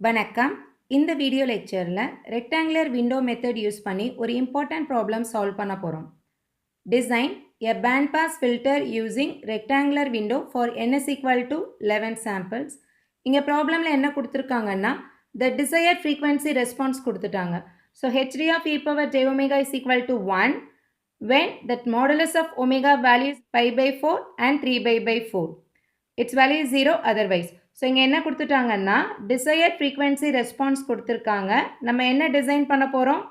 வணக்கம். இந்த வீடியோ லெக்சரில் ரெக்டாங்குலர் விண்டோ மெத்தட் யூஸ் பண்ணி ஒரு இம்பார்ட்டன்ட் ப்ராப்ளம் சால்வ் பண்ண போகிறோம். Design a band pass filter using rectangular window for n is equal to 11 samples. இங்கே ப்ராப்ளமில் என்ன கொடுத்துருக்காங்கன்னா the desired frequency response கொடுத்துட்டாங்க. So hd of e power j omega is equal to 1 when that modulus of omega value is pi by 4 and 3 by 4. Its value is 0 otherwise. So இங்கே என்ன கொடுத்துட்டாங்கன்னா desired frequency response கொடுத்துருக்காங்க. நம்ம என்ன design பண்ண போகிறோம்?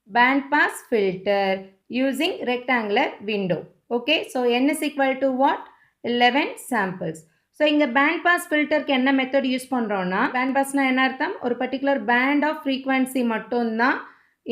Band pass filter using rectangular window. Okay, so n is equal to what? 11 samples. So இங்கே band pass ஃபில்டருக்கு என்ன மெத்தட் யூஸ் பண்ணுறோன்னா, பேண்ட் பாஸ்னால் என்ன அர்த்தம்? ஒரு பர்டிகுலர் பேண்ட் ஆஃப் ஃப்ரீக்வன்சி மட்டும்தான்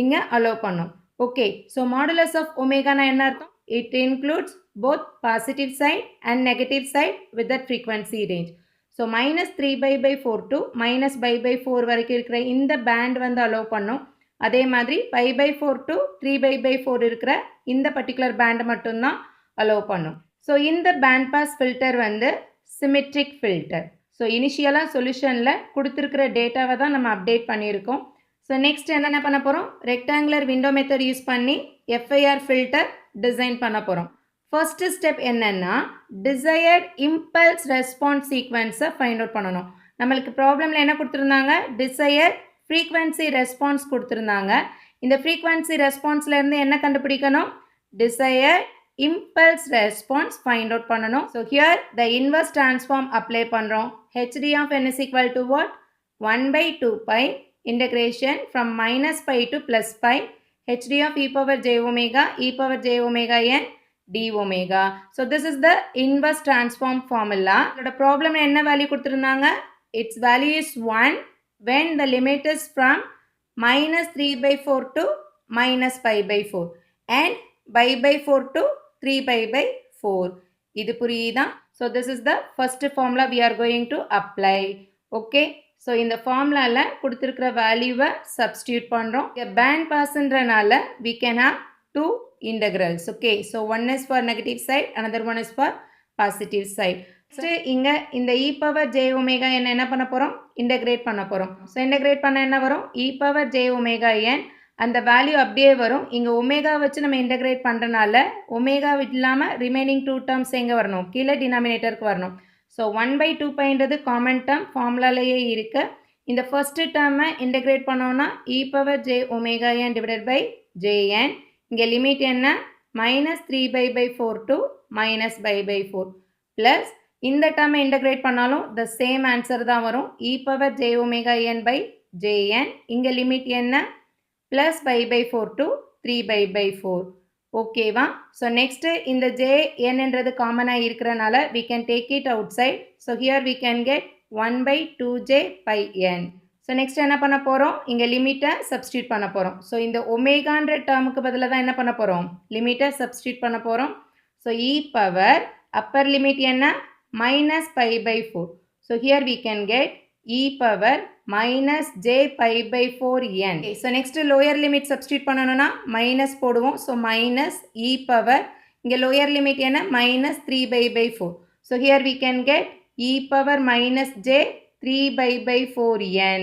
இங்கே அலோவ் பண்ணும். ஓகே, ஸோ மாடுலஸ் ஆஃப் ஒமேகானா என்ன அர்த்தம்? It includes both positive side and negative side with that frequency range. So minus 3 by 4 to minus pi by 4 வரைக்கும் இருக்கிற இந்த பேண்ட் வந்து அலோவ் பண்ணும். அதே மாதிரி pi by 4 to 3 by 4 இருக்கிற இந்த பர்டிகுலர் பேண்ட் மட்டும்தான் அலோவ் பண்ணும். ஸோ இந்த பேண்ட் பாஸ் ஃபில்டர் வந்து சிமெட்ரிக் ஃபில்டர். ஸோ இனிஷியலாக சொல்யூஷனில் கொடுத்துருக்கிற டேட்டாவை தான் நம்ம அப்டேட் பண்ணியிருக்கோம். ஸோ நெக்ஸ்ட் என்ன பண்ண போகிறோம்? ரெக்டாங்குலர் விண்டோ மெத்தட் யூஸ் பண்ணி FIR ஃபில்டர் டிசைன் பண்ண போகிறோம். ஃபர்ஸ்ட் ஸ்டெப் என்னன்னா டிசையர்ட் இம்பல்ஸ் ரெஸ்பான்ஸ் சீக்வன்ஸை ஃபைண்ட் அவுட் பண்ணணும். நம்மளுக்கு ப்ராப்ளமில் என்ன கொடுத்துருந்தாங்க? டிசையர் ஃப்ரீக்வன்சி ரெஸ்பான்ஸ் கொடுத்துருந்தாங்க. இந்த ஃப்ரீக்வன்சி ரெஸ்பான்ஸ்லேருந்து என்ன கண்டுபிடிக்கணும்? Desire impulse response find out பண்ணணும். So here the inverse transform apply பண்ணுறோம். hd of n is equal to what? 1 by 2 pi integration from minus pi to plus pi hd of e power j omega n d omega. So this is the inverse transform formula. இதோட problem என்ன value கொடுத்திருந்தாங்க? Its value is 1 when the limit is from minus 3 by 4 to minus pi by 4 and pi by 4 to 3 pi by 4. இது புரியுதா? So this is the first formula we are going to apply. Okay. So இந்த formulaல கொடுத்திருக்கிற வேல்யூவை substitute பண்ணுறோம். Band passன்றனால we can have two integrals. Okay, so one is for negative side, another one is for positive side. Next இங்க இந்த e power j omega n என்ன பண்ண போறோம்? integrate பண்ண போறோம். So integrate பண்ண என்ன வரும்? e power j omega n அந்த வேல்யூ அப்படியே வரும். இங்க ஒமேகா வச்சு நம்ம integrate பண்றனால ஒமேகா இல்லாம ரிமைனிங் டூ டேர்ம்ஸ் எங்க வரணும்? கீழே டினாமினேட்டருக்கு வரணும். ஸோ 1 by 2 பைன்றது காமன் டேர்ம் ஃபார்முலாலேயே இருக்கு. இந்த ஃபர்ஸ்ட் டேர்மை இன்டெகிரேட் பண்ணோம்னா e power j omega n divided by jn. இங்கே லிமிட் என்ன? minus 3 by 4 to minus by 4 plus இந்த டேர்மை இன்டெகிரேட் பண்ணாலும் the same ஆன்சர் தான் வரும். e power j omega n by jn. இங்கே லிமிட் என்ன? plus by 4 to 3 by 4. ஓகேவா? ஸோ நெக்ஸ்ட்டு இந்த jn என்றது காமனாக இருக்கிறனால we can take it outside. So here we can get 1 by 2j pi n. So next என்ன பண்ண போகிறோம்? இங்கே லிமிட்டை சப்ஸ்டியூட் பண்ண போகிறோம். ஸோ இந்த ஒமேகான்ற டேர்முக்கு பதிலாக தான் என்ன பண்ண போகிறோம்? லிமிட்டை சப்ஸ்டியூட் பண்ண போகிறோம். So e power upper limit என்ன? minus pi by 4. So here we can get e power minus j pi by 4n. Okay, so next lower limit substitute பண்ணணும்னா minus போடுவோம். So minus e power இங்கே lower limit என்ன? minus 3 by 4. So here we can get e power minus j 3 by 4n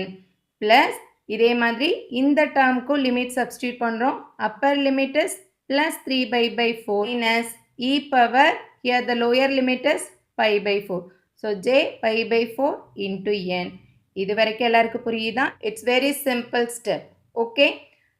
plus இதே மாதிரி இந்த டேர்முக்கும் limit substitute பண்ணுறோம். upper limit is plus 3 by 4 minus e power here the lower limit is pi by 4. So j pi by 4 into n. இது வரைக்கும் எல்லாருக்கும் புரியுதா? It's very simple step. Okay,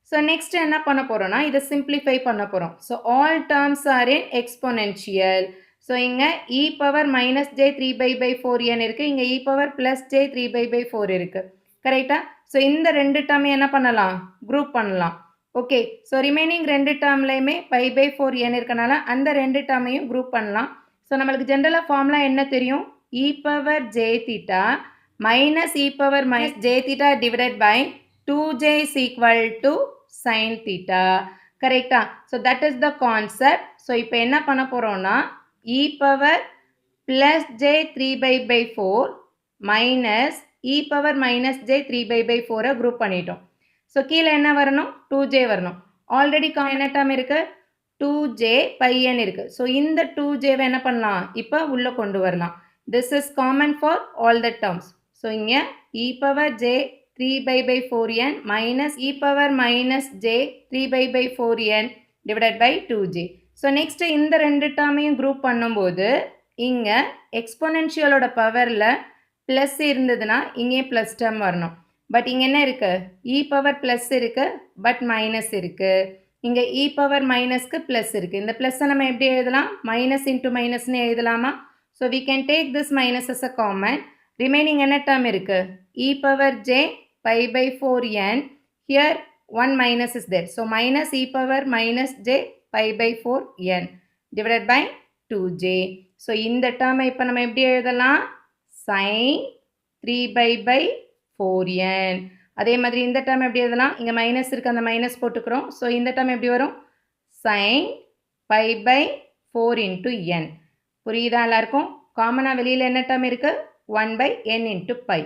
so next என்ன பண்ண போகிறோம்னா இதை சிம்பிளிஃபை பண்ண போகிறோம். ஸோ ஆல் டேர்ம்ஸ் ஆர் இன் எக்ஸ்போனென்ஷியல். ஸோ இங்கே e power minus J 3 by 4n இருக்குது. இங்கே e power plus J 3 by 4 இருக்குது. கரெக்டாக? ஸோ இந்த ரெண்டு டேர்மையும் என்ன பண்ணலாம்? குரூப் பண்ணலாம். ஓகே, ஸோ ரிமைனிங் ரெண்டு டேர்ம்லையுமே pi by 4n இருக்கனால அந்த ரெண்டு டேர்மையும் குரூப் பண்ணலாம். ஸோ நம்மளுக்கு ஜென்ரலாக ஃபார்முலா என்ன தெரியும்? e power j theta minus e power minus j theta divided by 2j is equal to sin theta. கரெக்டா? So that is the concept. So இப்போ என்ன பண்ண போகிறோம்னா e power plus j 3 by 4 minus e power minus j 3 by 4 group பண்ணிட்டோம். So கீழே என்ன வரணும்? 2j வரணும். ஆல்ரெடி என்ன டேர்ம் இருக்குது? 2j pi n இருக்குது. ஸோ இந்த 2jவை என்ன பண்ணலாம்? இப்போ உள்ளே கொண்டு வரலாம். This is common for all the terms. So இங்கே e power j 3 by 4n minus e power minus j 3 by 4n divided by 2j. So next இந்த ரெண்டு டேர்மையும் group பண்ணும்போது இங்க எக்ஸ்போனென்ஷியலோட பவர்ல ப்ளஸ் இருந்ததுன்னா இங்கே ப்ளஸ் டேர்ம் வரணும். பட் இங்கே என்ன இருக்கு? இ பவர் ப்ளஸ் இருக்கு, பட் மைனஸ் இருக்கு. இங்கே இ பவர் மைனஸ்க்கு ப்ளஸ் இருக்கு. இந்த ப்ளஸ்ஸை நம்ம எப்படி எழுதலாம்? மைனஸ் இன்ட்டு மைனஸ்னு எழுதலாமா? So we can take this minus as a common. Remaining என்ன டேர்ம் இருக்கு? E power j pi by 4n. ஹியர் 1 minus is there. So minus e power minus j pi by 4n divided by 2j. So இந்த term இப்போ நம்ம எப்படி எழுதலாம்? sin 3 by 4n. அதே மாதிரி இந்த term எப்படி எழுதலாம்? இங்க மைனஸ் இருக்கு, அந்த மைனஸ் போட்டுக்கிறோம். ஸோ இந்த term எப்படி வரும்? sin pi by 4 into n. புரியுதா எல்லாருக்கும்? காமனாக வெளியில் என்ன term இருக்கு? 1 by n into pi.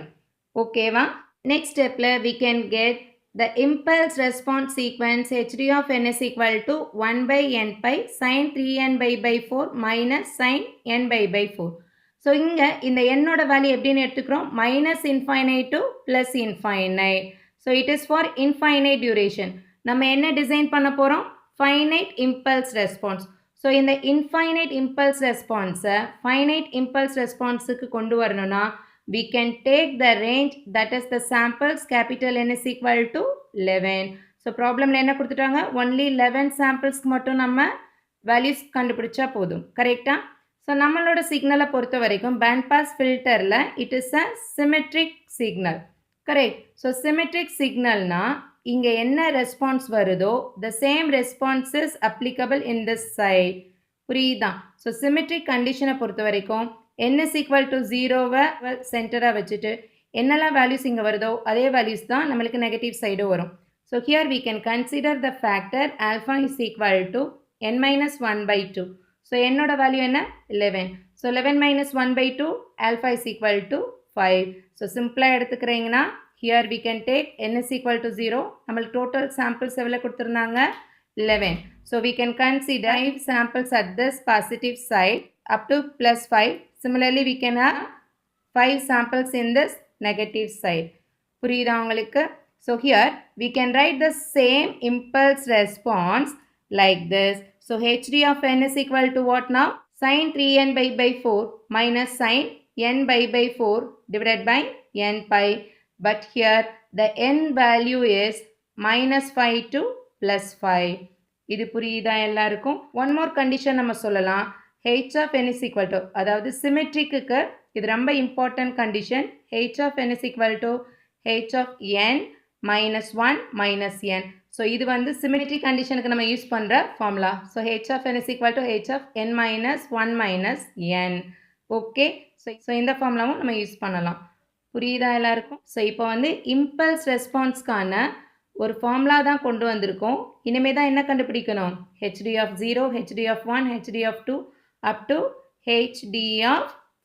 ஓகேவா? நெக்ஸ்ட் ஸ்டெப்பில் we can get the impulse response sequence hd of n is equal to 1 by n pi sin 3n by 4 minus sin n by 4. So இங்கே இந்த என்னோட வேல்யூ எப்படின்னு எடுத்துக்கிறோம்? Minus infinite to plus infinite. So it is for infinite duration. நம்ம என்ன design பண்ண போகிறோம்? Finite impulse response. So இந்த இன்ஃபைனைட் இம்பல்ஸ் ரெஸ்பான்ஸை ஃபைனைட் இம்பல்ஸ் ரெஸ்பான்ஸுக்கு கொண்டு வரணும்னா we can take the range that is the samples capital N is equal to 11. So problemல என்ன கொடுத்துட்டாங்க? only 11 samples மட்டும் நம்ம values கண்டுபிடிச்சா போதும். கரெக்டா? ஸோ நம்மளோட சிக்னலை பொறுத்த வரைக்கும் பேண்ட் பாஸ் ஃபில்டரில் it is a symmetric signal. Correct. So symmetric சிக்னல்னா இங்கே என்ன ரெஸ்பான்ஸ் வருதோ the same response is applicable in this side. புரியுதா? ஸோ சிமெட்ரிக் கண்டிஷனை பொறுத்த வரைக்கும் n is equal to 0வை சென்டராக வச்சுட்டு என்னெல்லாம் வேல்யூஸ் இங்கே வருதோ அதே வேல்யூஸ் தான் நம்மளுக்கு நெகட்டிவ் சைடு வரும். So here we can consider the factor alpha is equal to n minus 1 by 2. So என்னோட வேல்யூ என்ன? 11. So 11 minus 1 by 2 alpha is equal to 5. So சிம்பிளாக எடுத்துக்கிறீங்கன்னா here we can take n is equal to 0. நம்மளுக்கு total samples எவ்வளோ கொடுத்துருந்தாங்க? 11. So we can consider 5 samples at this positive side up to plus 5. Similarly, we can have 5 samples in this negative side. புரியுதா உங்களுக்கு? So here we can write the same impulse response like this. So hd of n is equal to what now? Sin 3n by 4 minus sin n by 4 divided by n pi. But here the n value is minus 5 to plus 5. இது புரியுதா எல்லாருக்கும்? One more condition நம்ம சொல்லலாம். h of n is equal to, அதாவது சிமெட்ரிக்கு இது ரொம்ப important condition. h of n is equal to h of n minus 1 minus n. So இது வந்து சிமெட்ரிக் கண்டிஷனுக்கு நம்ம யூஸ் பண்ணுற formula. So h of n is equal to h of n minus 1 minus n. Okay. So இந்த ஃபார்முலாவும் நம்ம use பண்ணலாம். புரியுதா எல்லாருக்கும்? ஸோ இப்போ வந்து இம்பல்ஸ் ரெஸ்பான்ஸ்க்கான ஒரு ஃபார்முலா தான் கொண்டு வந்திருக்கோம். இனிமேல் தான் என்ன கண்டுபிடிக்கணும்? hd of 0, hd of 1, hd of 2 up to hd of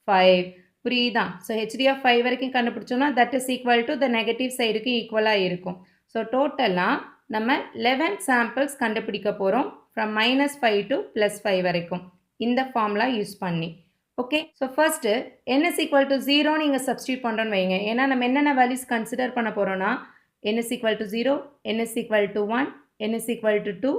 5. புரியுதா? ஸோ hd of 5 வரைக்கும் கண்டுபிடிச்சோம்னா that is equal to the negative சைடுக்கு ஈக்குவலாக இருக்கும். ஸோ டோட்டலாக நம்ம 11 samples கண்டுபிடிக்க போகிறோம் from -5 to +5 வரைக்கும் இந்த ஃபார்முலா யூஸ் பண்ணி. Okay. So first n is equal to 0 நீங்கள் சப்ஸ்டியூட் பண்ணுறோன்னு வைங்க. ஏன்னா நம்ம என்னென்ன வேல்யூஸ் கன்சிடர் பண்ண போகிறோன்னா n is equal to 0, n is equal to 1, n is equal to 2,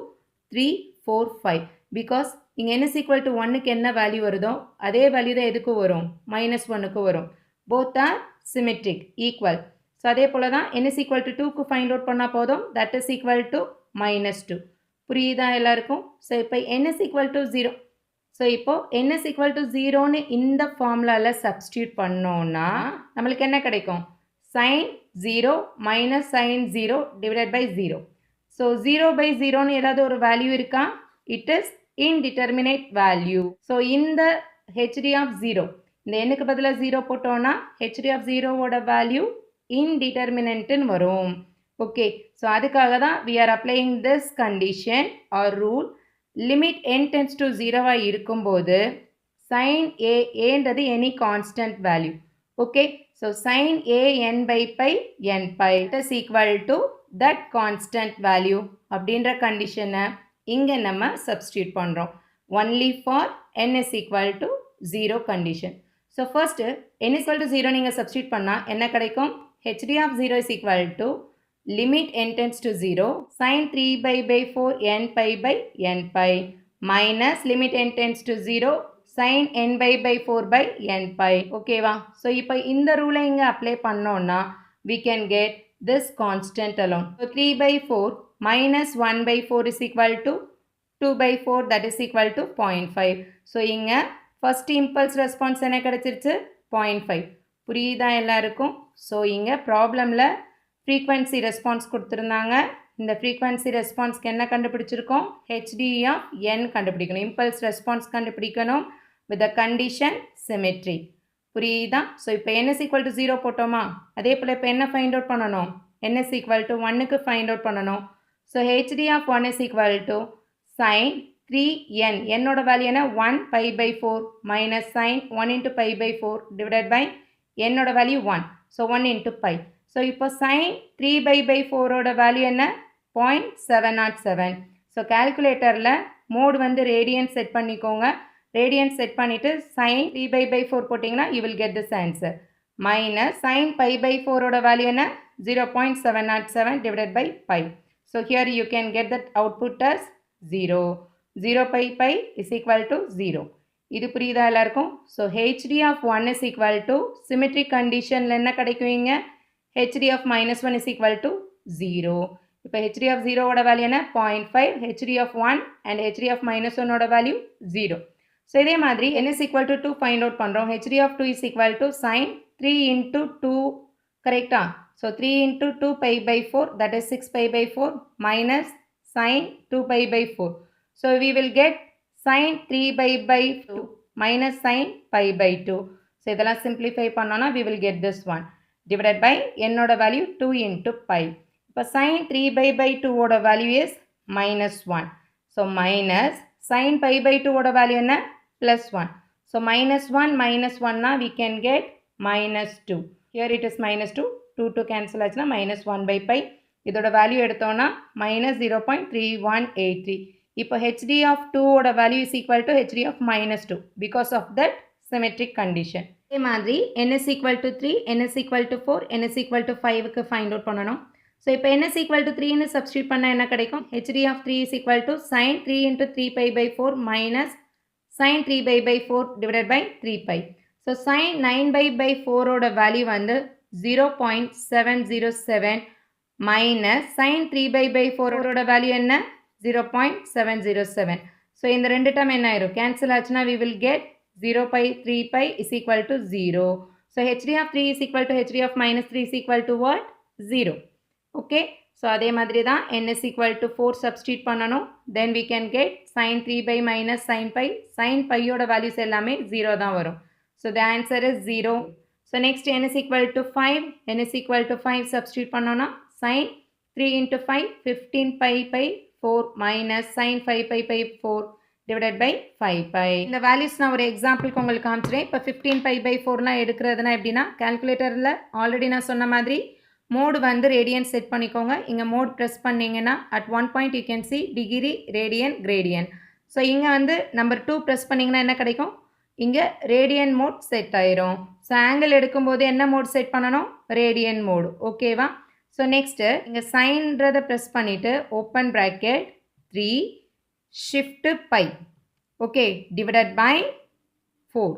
3, 4, 5. Because இங்கே n is equal to 1க்கு என்ன வேல்யூ வருதோ அதே வேல்யூ தான் எதுக்கு வரும்? -1க்கு வரும். Both are symmetric, equal. So அதே போல் தான் n is equal to 2க்கு ஃபைண்ட் அவுட் பண்ணால் போதும். that is equal to -2. புரியுதா எல்லாருக்கும்? ஸோ இப்போ n is equal to 0. So இப்போது n is equal to 0ன்னு இந்த ஃபார்முலாவில் சப்ஸ்டியூட் பண்ணோன்னா நம்மளுக்கு என்ன கிடைக்கும்? sin 0 minus sin 0 divided by 0. So 0 by 0ன்னு ஏதாவது ஒரு வேல்யூ இருக்கா? It is indeterminate value. So இந்த hd of 0 இந்த எண்ணுக்கு பதிலாக 0 போட்டோன்னா hd of 0வோட வேல்யூ indeterminate வரும். ஓகே. ஸோ அதுக்காக தான் we are applying this condition or rule. Limit n tends to 0 இருக்கும்போது sin aன்றது any constant value. Okay. So sin a n by pi n pi is equal to that constant value அப்படின்ற கண்டிஷனை இங்கே நம்ம substitute பண்ணுறோம். Only for n is equal to 0 condition. So first n is equal to 0 நீங்கள் substitute பண்ணால் என்ன கிடைக்கும்? hd of 0 is equal to limit n tends to 0 sin 3 by 4 n pi by n pi minus limit n tends to 0 sin n by 4 by n pi. ஓகேவா? So இப்போ இந்த ரூலை இங்கே apply பண்ணோன்னா we can get this constant alone. So 3 by 4 minus 1 by 4 is equal to 2 by 4, that is equal to 0.5. So இங்கே first impulse response என்ன கிடைச்சிருச்சு? 0.5. புரியுதா எல்லாருக்கும்? ஸோ இங்கே ப்ராப்ளமில் frequency response கொடுத்துருந்தாங்க. இந்த frequency responseக்கு என்ன கண்டுபிடிச்சிருக்கோம்? hd of n கண்டுபிடிக்கணும். impulse response கண்டுபிடிக்கணும் with the condition symmetry. புரியுதா? ஸோ இப்போ n is equal to 0 போட்டோமா? அதே போல் இப்போ என்ன ஃபைண்ட் அவுட் பண்ணணும்? n is equal to 1க்கு ஃபைண்ட் அவுட் பண்ணணும். So hd of 1 is equal to sin 3n. என்னோட வேல்யூ என்ன? 1 pi by 4 minus sin 1 into pi by 4 divided by என்னோட value 1. So 1 into pi. So இப்போ sin 3 by 4 ஓட value என்ன? 0.707. So கால்குலேட்டரில் mode வந்து radian set பண்ணிக்கோங்க. radian set பண்ணிட்டு sin 3 by 4 போட்டிங்கன்னா you will get this answer. minus sin pi by 4 ஓட value என்ன? 0.707 divided by pi. So here you can get that output as 0. 0 pi is equal to 0. இது புரியுதா எல்லாருக்கும்? So hd of 1 is equal to symmetric conditionல என்ன கிடைக்குவீங்க? hd of minus 1 is equal to 0. இப்போ hd of 0 ஓட value என்ன? 0.5. hd of 1 and hd of minus 1 ஓட value 0. So இதே மாதிரி n is equal to 2 find out பண்ணுறோம். hd of 2 is equal to sin 3 into 2, கரெக்டா? So 3 into 2 pi by 4, that is 6 pi by 4 minus sin 2 pi by 4. So we will get sin 3 by 2 minus sin pi by 2. So இதெல்லாம் simplify பண்ணோன்னா we will get this one divided by என்னோட value 2 into pi. இப்போ sin 3 by 2 ஓட value is minus 1. So minus sin pi by 2 ஓட value என்ன? plus 1. So minus 1 na we can get minus 2. Here it is minus 2. 2 cancel ஆச்சுனா minus 1 by pi. இதோட value எடுத்தோன்னா minus 0.3183. இப்போ hd of 2 ஓட value is equal to hd of minus 2 because of that symmetric condition. இதே மாதிரி n is equal to 3, n is equal to 4, n is equal to 5க்கு find out பண்ணணும். So இப்போ n is equal to 3 ன்னு substitute பண்ணால் என்ன கிடைக்கும்? hd of 3 is equal to sin 3 into 3 pi by 4 minus sin 3 by 4 divided by 3 pi. So sin 9 by 4 ஓட value வந்து 0.707 minus sin 3 by 4 ஓட value என்ன? 0.707. So இந்த ரெண்டு டேர்ம் என்ன ஆயிரும்? கேன்சல் ஆச்சுனா we will get 0 pi 3 pi is equal to 0. So hd of 3 is equal to hd of minus 3 is equal to what? 0. Okay. So அதே மாதிரி தான் n is equal to 4 substitute பண்ணணும். Then we can get sin 3 by minus sin pi. Sin pi ஓட values எல்லாமே 0 தான் வரும். So the answer is 0. So next n is equal to 5. n is equal to 5 substitute பண்ணோன்னா sin 3 into 5 15 pi 4 minus sin 5 pi 4 divided by 5 pi. இந்த values நான் ஒரு எக்ஸாம்பிளுக்கு உங்களுக்கு காமிச்சிட்டேன். இப்போ 15 pi 4லாம் எடுக்கிறதுனா எப்படின்னா கால்குலேட்டரில் ஆல்ரெடி நான் சொன்ன மாதிரி மோடு வந்து ரேடியன் செட் பண்ணிக்கோங்க. இங்கே மோட் ப்ரெஸ் பண்ணிங்கன்னா at one point you can see degree radian gradian. So இங்கே வந்து நம்பர் 2 ப்ரெஸ் பண்ணிங்கன்னா என்ன கிடைக்கும்? இங்கே ரேடியன் மோட் செட் ஆயிரும். ஸோ ஆங்கிள் எடுக்கும்போது என்ன மோட் செட் பண்ணணும்? Radian mode. ஓகேவா? ஸோ நெக்ஸ்ட்டு இங்கே சைன்றதை ப்ரெஸ் பண்ணிவிட்டு open bracket 3 shift pi, okay, divided by 4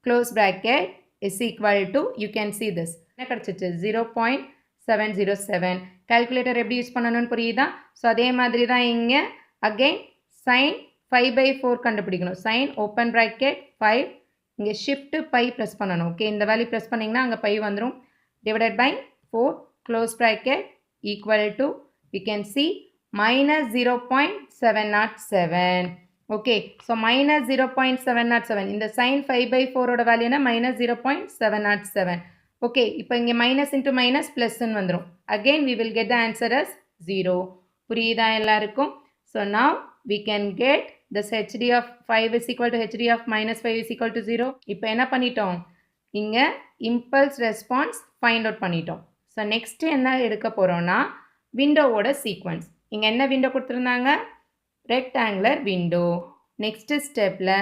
close bracket is equal to you can see this என்ன கிடச்சிச்சு? 0.707. கால்குலேட்டர் எப்படி யூஸ் பண்ணணும்னு புரியுதா? ஸோ அதே மாதிரி தான் இங்கே அகெயின் sin 5 by 4 கண்டுபிடிக்கணும். sin ஓப்பன் ப்ராக்கெட் 5 இங்கே ஷிஃப்ட் பை ப்ரெஸ் பண்ணணும். ஓகே, இந்த வேல்யூ ப்ரெஸ் பண்ணிங்கன்னா அங்கே பை வந்துடும். Divided by 4 close bracket equal to you can see minus 0.707. Okay, so minus 0.707. இந்த sin 5 by 4 ஓட வேல்யூ என்ன? minus 0.707. ஓகே, இப்போ இங்கே மைனஸ் இன்ட்டு மைனஸ் ப்ளஸ்ன்னு வந்துடும். Again we will get the answer as 0. புரியுதா எல்லாருக்கும்? So now we can get this hd of 5 is equal to hd of minus 5 is equal to 0. இப்போ என்ன பண்ணிட்டோம்? இங்கே impulse response find out பண்ணிட்டோம். So next என்ன எடுக்க போகிறோன்னா விண்டோவோட சீக்வன்ஸ். இங்கே என்ன விண்டோ கொடுத்துருந்தாங்க? Rectangular window. நெக்ஸ்ட்டு ஸ்டெப்பில்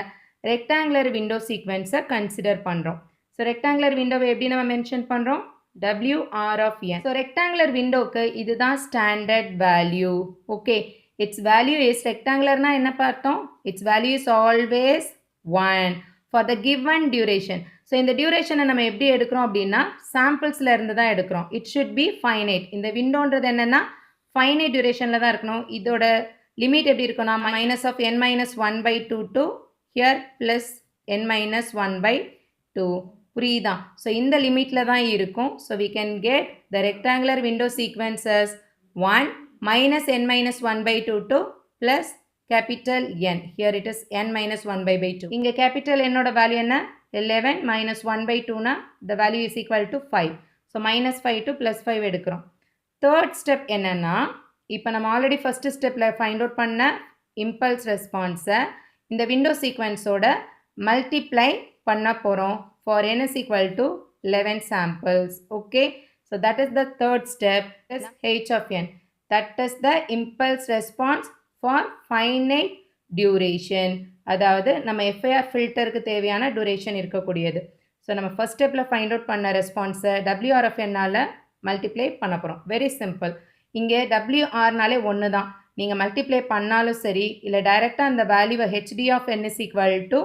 ரெக்டாங்குலர் விண்டோ சீக்வன்ஸை கன்சிடர் பண்ணுறோம். ஸோ ரெக்டாங்குலர் விண்டோவை எப்படி நம்ம மென்ஷன் பண்ணுறோம்? WR of n. So rectangular window க்கு இதுதான் standard value. Okay. Its value is rectangular na என்ன பார்த்தோம்? Its value is always 1 for the given duration. So இந்த duration நம்ம எப்படி எடுக்கிறோம் அப்படின்னா samplesல இருந்து தான் எடுக்கிறோம். It should be finite. இந்த windowன்றது என்னன்னா finite durationல தான் இருக்கணும். இதோட limit எப்படி இருக்கும்னா minus of n minus 1 by 2 to here plus n minus 1 by 2. புரியுதா? So இந்த limitல தான் இருக்கும். So we can get the rectangular window sequence as 1 minus n minus 1 by 2 to plus capital N. Here it is n minus 1 by 2. இங்க capital N ஓட value என்ன? 11 minus 1 by 2 na the value is equal to 5. So minus 5 to plus 5 எடுக்கிறோம். Third step என்னன்னா இப்போ நம்ம already first stepல find out பண்ண impulse response இந்த window sequence ஓட multiply பண்ண போறோம் for n is equal to 11 samples. Okay. So that is the third step is h of n. That is the impulse response for finite duration. அதாவது நம்ம FIR ஃபில்டருக்கு தேவையான duration இருக்கக்கூடியது. So நம்ம first ஸ்டெப்பில் find out பண்ண ரெஸ்பான்ஸை WR of n-ஆல் multiply பண்ண போகிறோம். Very simple. இங்கே WRனாலே ஒன்று தான். நீங்கள் மல்டிப்ளை பண்ணாலும் சரி இல்லை டைரெக்டாக அந்த வேல்யூவை HD of n is equal to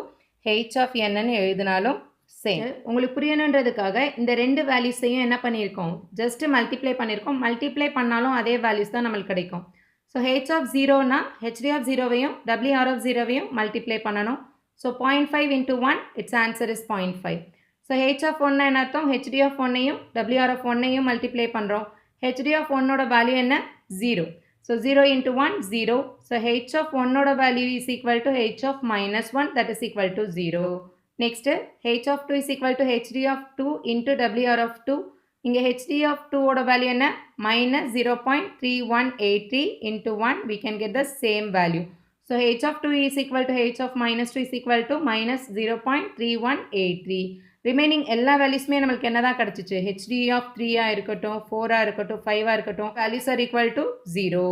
H of n-ன்னு எழுதினாலும் சேம். உங்களுக்கு புரியணுன்றதுக்காக இந்த ரெண்டு வேல்யூஸையும் என்ன பண்ணியிருக்கோம் ஜஸ்ட் மல்டிப்ளை பண்ணியிருக்கோம். மல்டிப்ளை பண்ணாலும் அதே வேல்யூஸ் தான் நம்மளுக்கு கிடைக்கும். ஸோ H of 0னா HD of 0வையும் WR of 0வையும் மல்டிப்ளை பண்ணணும். So 0.5 into 1 its answer is 0.5. So H of 1 என்ன அர்த்தம் HD of 1ஐயும் WR of 1ஐயும் மல்டிப்ளை பண்ணுறோம். HD of 1ஓட வேல்யூ என்ன 0. So 0 into 1 0. So H of 1ஓட value is equal to H of minus 1 that is equal to 0. Next, H of 2 is equal to HD of 2 into WR of 2. இங்கே HD of 2 ஓட value என்ன minus 0.3183 into 1 we can get the same value. So H of 2 is equal to H of minus 2 is equal to minus 0.3183. Remaining எல்லா வேல்யூஸ்மே நம்மளுக்கு என்ன தான் கிடச்சிச்சு HD of 3 இருக்கட்டும் 4 இருக்கட்டும் 5 இருக்கட்டும் values are equal to 0.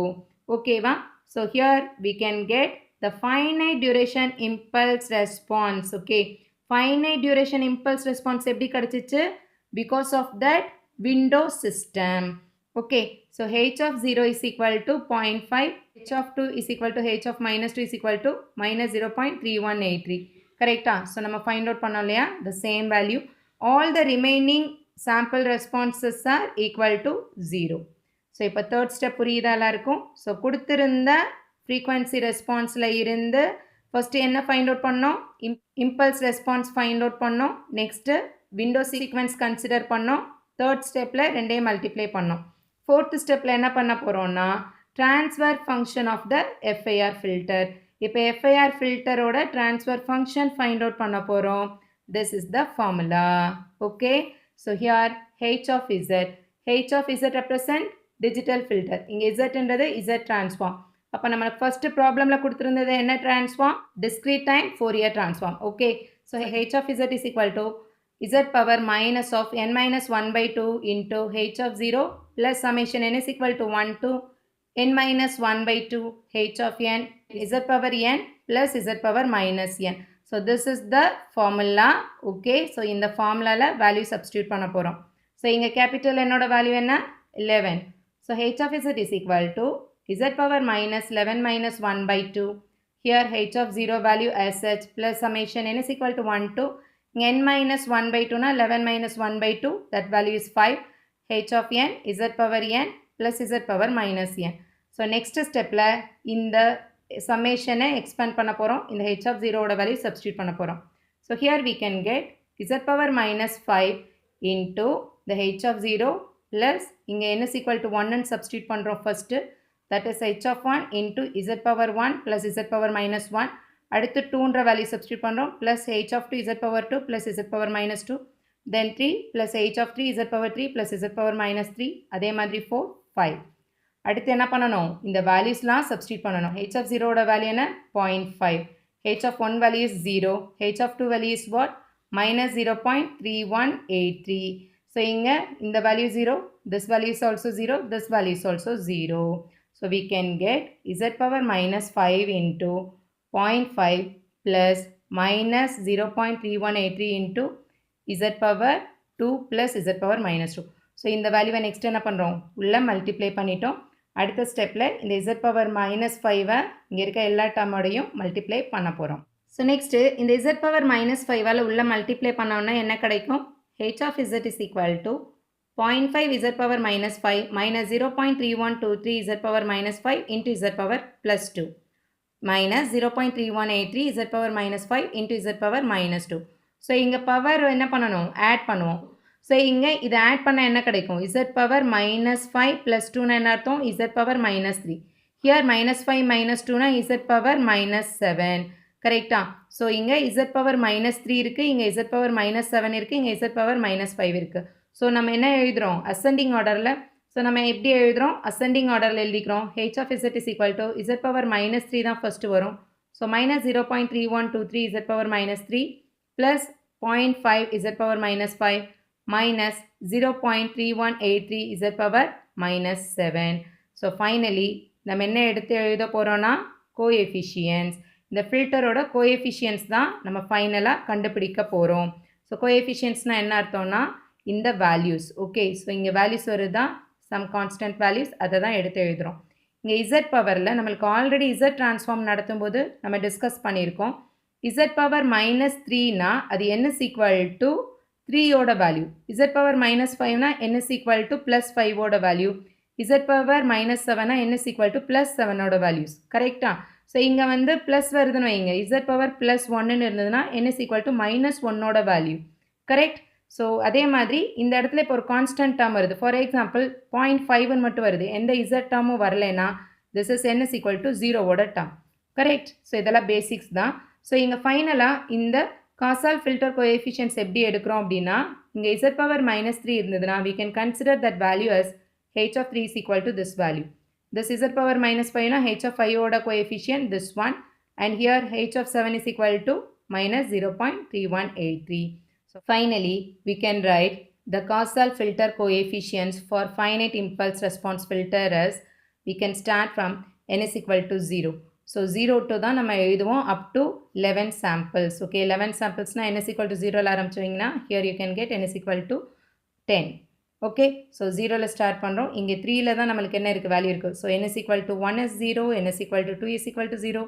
ஓகேவா? So here we can get the finite duration impulse response. Okay. Finite duration impulse response எப்படி கிடச்சிச்சு because of that window system. Okay. So H of 0 is equal to 0.5. H of 2 is equal to H of minus 2 is equal to minus 0.3183. Correct? So நம்ம find out பண்ணோம் இல்லையா the same value. All the remaining sample responses are equal to 0. So இப்போ third step புரியுதா எல்லாருக்கும்? So கொடுத்திருந்த frequency responseல இருந்து first என்ன find out பண்ணோம் impulse response find out பண்ணோம். next window sequence consider பண்ணோம். third stepல ரெண்டே multiply பண்ணோம். fourth stepல என்ன பண்ண போறோம்னா transfer function of the FIR filter. இப்போ FIR filter ஓட transfer function find out பண்ண போறோம். this is the formula. okay. so here H of Z. H of Z represent digital filter. இங்கே Zன்றது Z transform. அப்போ நம்ம ஃபர்ஸ்ட் ப்ராப்ளமில் கொடுத்துருந்தது என்ன transform discrete time Fourier transform. Okay. So H of Z is equal to Z power minus of n minus 1 by 2 into H of 0 plus summation n is equal to 1 to n minus 1 by 2 H of n Z power n plus Z power minus n. So this is the formula. Okay. So இந்த ஃபார்முலாவில் value substitute பண்ண போகிறோம். So இங்கே capital என்னோட value என்ன 11. So H of Z is equal to Z power minus 11 minus 1 by 2. Here H of 0 value as such plus summation n is equal to 1 to n minus 1 by 2 na 11 minus 1 by 2 that value is 5. H of n Z power n plus Z power minus n. So next step la இந்த summation expand பண்ண போறோம். இந்த H of 0 ஓட value substitute பண்ண போறோம். So here we can get Z power minus 5 into the H of 0 plus இங்க n is equal to 1 and substitute பண்றோம் first. That is H of 1 into Z power 1 plus Z power minus 1. அடுத்து 2ன்ற value substitute பண்றோம் plus H of 2 Z power 2 plus Z power minus 2. Then 3 plus H of 3 Z power 3 plus Z power minus 3. அதே மாதிரி 4, 5. அடுத்து என்ன பண்ணணும் இந்த valuesலாம் substitute பண்ணணும். H of 0 ஓட value என்ன 0.5. H of 1 value is 0. H of 2 value is what? Minus 0.3183. So இங்க இந்த value 0. This value is also 0. This value is also 0. So we can get Z power minus 5 into 0.5 plus minus 0.3183 into Z power 2 plus Z power minus 2. So இந்த வேல்யூவை next என்ன பண்ணுறோம், உள்ளே multiply பண்ணிட்டோம். அடுத்த ஸ்டெப்பில் இந்த z பவர் -5 இங்கே இருக்க எல்லா டேர்மோடையும் மல்டிப்ளை பண்ண போகிறோம். ஸோ நெக்ஸ்ட்டு இந்த z பவர் -5 உள்ள மல்டிப்ளை பண்ணோன்னா என்ன கிடைக்கும், h of z is equal to 0.5 z power -5 minus 0.3123 z power -5 into z power plus 2 minus 0.3183 z power -5 into z power -2. So இங்கே பவர் என்ன பண்ணணும், ஆட் பண்ணுவோம். ஸோ இங்கே இதை ஆட் பண்ண என்ன கிடைக்கும், z power -5 plus 2 என்ன அர்த்தம், z power -3. Here -5 -2 z power -7. கரெக்டா? ஸோ இங்கே z power -3 இருக்குது, இங்கே z power -7 இருக்குது, இங்கே z power -5 இருக்குது. ஸோ நம்ம என்ன எழுதுகிறோம், அசெண்டிங் ஆர்டரில். ஸோ நம்ம எப்படி எழுதுகிறோம், அசெண்டிங் ஆர்டரில் எழுதிக்கிறோம். h of z is equal to z power -3 தான் ஃபஸ்ட்டு வரும். So -0.3123 z power -3 plus 0.5 z power -5 minus 0.3183 z power -7. So finally நம்ம என்ன எடுத்து எழுத போகிறோன்னா கோஎஃபிஷியன்ஸ். இந்த ஃபில்டரோட கோஎஃபிஷியன்ஸ் தான் நம்ம ஃபைனலாக கண்டுபிடிக்க போகிறோம். ஸோ கோஎஃபிஷியன்ஸ்னால் என்ன அர்த்தம்னா இந்த வேல்யூஸ். ஓகே, ஸோ இங்கே வேல்யூஸ் வருதா, சம் கான்ஸ்டன்ட் வேல்யூஸ், அதை தான் எடுத்து எழுதுகிறோம். இங்கே இசட் பவரில் நம்மளுக்கு ஆல்ரெடி இசட் ட்ரான்ஸ்ஃபார்ம் நடத்தும் போது நம்ம டிஸ்கஸ் பண்ணியிருக்கோம். இசட் பவர் -3னா அது n is equal to 3ஓட வேல்யூ. இசட் பவர் -5னா n is equal to +5ஓட வேல்யூ. இசட் பவர் -7னா n is equal to +7ஓட வேல்யூஸ். கரெக்டா? ஸோ இங்கே வந்து ப்ளஸ் வருதுன்னு வைங்க, இசட் பவர் +1ன்னு இருந்ததுன்னா n is equal to -1ஓட வேல்யூ. கரெக்ட்? ஸோ அதே மாதிரி இந்த இடத்துல இப்போ ஒரு கான்ஸ்டன்ட் டேர்ம் வருது. ஃபார் எக்ஸாம்பிள் 0.5ன்னு மட்டும் வருது, எந்த இசட் டேர்மும் வரலைன்னா this is n is equal to 0ஓட டேர்ம். கரெக்ட்? ஸோ இதெல்லாம் பேசிக்ஸ் தான். ஸோ இங்கே ஃபைனலாக இந்த காசால் ஃபில்டர் கோஎஃபிஷியன்ஸ் எப்படி எடுக்கிறோம் அப்படின்னா, இங்கே இசட் பவர் -3 இருந்ததுன்னா we can consider that value as h of 3 is equal to this value. This z power -5 h of 5 oda coefficient this one, and here h of 7 is equal to -0.3183. So finally we can write the causal filter coefficients for finite impulse response filter as we can start from n is equal to 0. So 0 to தான் நம்ம எழுதுவோம் up to 11 samples. Okay, 11 samples na n is equal to 0 ஆரம்பிச்சீங்கன்னா here you can get n is equal to 10. Okay, so 0ல் start பண்ணுறோம். இங்கே 3ல் தான் நம்மளுக்கு என்ன இருக்குது, வேல்யூ இருக்குது. So n is equal to 1 is 0, n is equal to 2 is equal to 0,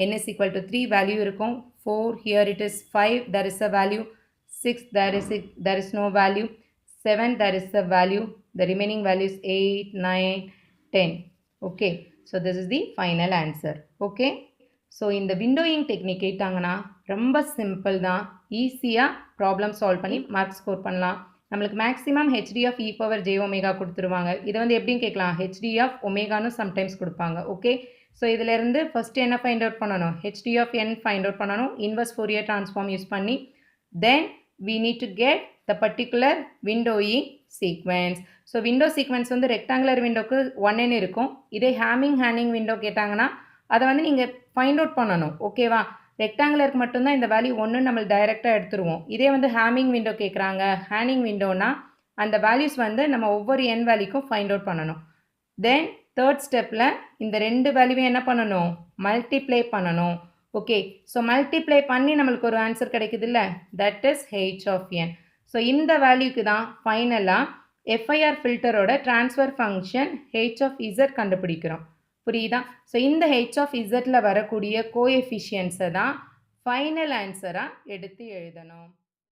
n is equal to 3 value இருக்கும். 4 here it is 5 there is a value, 6 there is no value, 7 there is a value, the remaining values 8 9 10. Okay, so this is the final answer. Okay, so இந்த windowing technique கேட்டாங்கன்னா ரொம்ப simple தான், ஈஸியாக problem solve பண்ணி mark score பண்ணலாம். நம்மளுக்கு maximum HD of e power j omega கொடுத்துருவாங்க. இதை வந்து எப்படின்னு கேட்கலாம், ஹெச்டி ஆஃப் ஒமேகான்னு சம்டைம்ஸ் கொடுப்பாங்க. ஓகே, ஸோ இதிலேருந்து ஃபஸ்ட்டு என்ன ஃபைண்ட் அவுட் பண்ணணும், ஹெச்டி ஆஃப் என் ஃபைண்ட் அவுட் பண்ணணும் இன்வர்ஸ் ஃபோரியர் ட்ரான்ஸ்ஃபார்ம் யூஸ் பண்ணி. Then we need to get the particular windowing sequence. So window sequence வந்து ரெக்டாங்குலர் விண்டோக்கு 1n இருக்கும். இதே ஹேமிங் விண்டோ கேட்டாங்கன்னா அதை வந்து நீங்கள் ஃபைண்ட் அவுட் பண்ணணும். ஓகேவா? ரெக்டாங்குலருக்கு மட்டும்தான் இந்த வேல்யூ 1 நம்ம டைரெக்டாக எடுத்துருவோம். இதே வந்து ஹேமிங் விண்டோ கேட்குறாங்க, ஹேமிங் விண்டோனா அந்த வேல்யூஸ் வந்து நம்ம ஒவ்வொரு n வேல்யூக்கும் ஃபைண்ட் அவுட் பண்ணணும். தென் தேர்ட் ஸ்டெப்பில் இந்த ரெண்டு வேல்யூவையும் என்ன பண்ணணும், மல்டிப்ளை பண்ணணும். ஓகே, ஸோ மல்டிப்ளை பண்ணி நம்மளுக்கு ஒரு ஆன்சர் கிடைக்குது இல்லை, that is h of n. So இந்த வேல்யூக்கு தான் ஃபைனலாக எஃப்ஐஆர் ஃபில்டரோட transfer function h of z கண்டுபிடிக்கிறோம். புரியுதா? ஸோ இந்த h ஆஃப் zல வரக்கூடிய கோஎஃபிஷியன்ஸை தான் ஃபைனல் ஆன்சராக எடுத்து எழுதணும்.